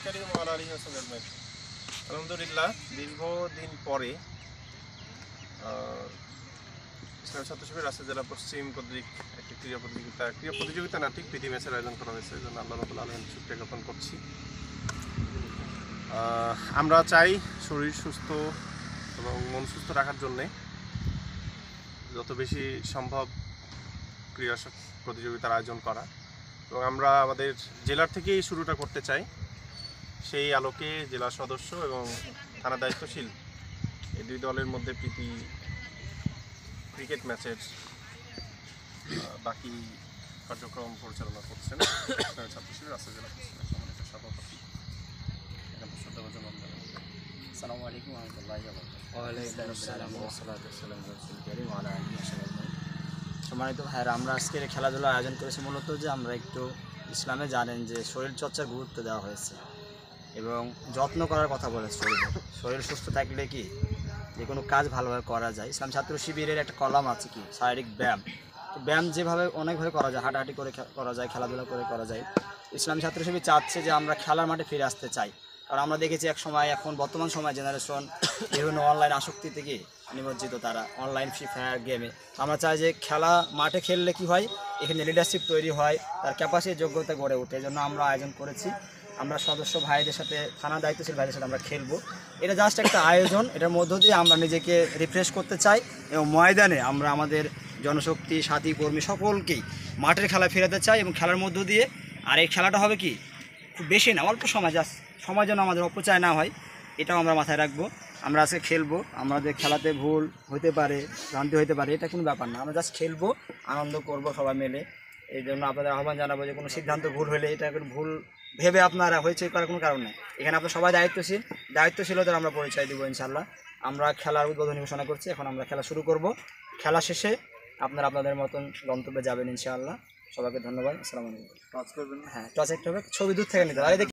কারীম ওয়া আলা আলিহি ওয়া সাহবিহি আজমাইন। আলহামদুলিল্লাহ, দীর্ঘদিন পরে ইসলামী ছাত্র শিবির রাজশাহী জেলা পশ্চিম কর্তৃক একটি ক্রীড়া প্রতিযোগিতা না, ঠিক প্রীতি ম্যাচের আয়োজন করা হয়েছে। এই জন্য আল্লাহ রাব্বুল আলামিনের শুকরিয়া জ্ঞাপন করছি। আমরা চাই শরীর সুস্থ এবং মন সুস্থ রাখার জন্যে যত বেশি সম্ভব ক্রীড়া প্রতিযোগিতার আয়োজন করা, এবং আমরা আমাদের জেলার থেকেই শুরুটা করতে চাই। সেই আলোকে জেলা সদস্য এবং থানা দায়িত্বশীল এই দুই দলের মধ্যে প্রীতি ক্রিকেট ম্যাচের বাকি কার্যক্রম পরিচালনা করছেন ছাত্র শিবির রাজশাহী জেলা সম্মানিত সভাপতি। আসসালামু আলাইকুম ওয়া রাহমাতুল্লাহি ওয়া বারাকাতুহু। সম্মানিত ভাইরা, আমরা আজকের খেলাধুলার আয়োজন করেছি মূলত যে আমরা একটু ইসলামে জানেন যে শরীর চর্চার গুরুত্ব দেওয়া হয়েছে এবং যত্ন করার কথা বলেছে। শরীর সুস্থ থাকলে কি যে কোনো কাজ ভালোভাবে করা যায়। ইসলাম ছাত্র শিবিরের একটা কলাম আছে কি শারীরিক ব্যায়াম। তো ব্যায়াম যেভাবে অনেকভাবে করা যায়, হাঁটাহাঁটি করে করা যায়, খেলাধুলা করে করা যায়। ইসলাম ছাত্র শিবির চাচ্ছে যে আমরা খেলার মাঠে ফিরে আসতে চাই, কারণ আমরা দেখেছি এক সময়, এখন বর্তমান সময় জেনারেশন বিভিন্ন অনলাইন আসক্তি থেকে নিমজ্জিত, তারা অনলাইন ফ্রি ফায়ার গেমে। আমরা চাই যে খেলা মাঠে খেললে কি হয়, এখানে লিডারশিপ তৈরি হয়, তার ক্যাপাসিটি যোগ্যতা গড়ে ওঠে। এই জন্য আমরা আয়োজন করেছি। আমরা সদস্য ভাইদের সাথে, থানা দায়িত্বশীল ভাইদের সাথে আমরা খেলবো। এটা জাস্ট একটা আয়োজন, এটার মধ্য দিয়ে আমরা নিজেকে রিফ্রেশ করতে চাই এবং ময়দানে আমরা আমাদের জনশক্তি, সাথী, কর্মী সকলকেই মাঠের খেলায় ফেরাতে চাই। এবং খেলার মধ্য দিয়ে, আর এই খেলাটা হবে কি খুব বেশি না, অল্প সময়, জাস্ট সময় যেন আমাদের অপচয় না হয়, এটাও আমরা মাথায় রাখবো। আমরা আজকে খেলবো, আমাদের খেলাতে ভুল হতে পারে, ভ্রান্তি হতে পারে, এটা কোনো ব্যাপার না। আমরা জাস্ট খেলবো, আনন্দ করব সবাই মিলে। এই জন্য আপনাদের আহ্বান জানাবো যে কোনো সিদ্ধান্ত ভুল হলে এটা ভুল ভেবে আপনারা হয়েছে করার কোনো কারণ নেই। এখানে আপনার সবাই দায়িত্বশীলতার আমরা পরিচয় দেবো ইনশাল্লাহ। আমরা খেলার উদ্বোধনী ঘোষণা করছি, এখন আমরা খেলা শুরু করব। খেলা শেষে আপনারা আপনাদের মতন গন্তব্যে যাবেন ইনশাআল্লাহ। সবাইকে ধন্যবাদ। আসসালামু আলাইকুম। কাজ করবেন? হ্যাঁ, টস একটা হবে, ছবি দূর থেকে নিতে হবে।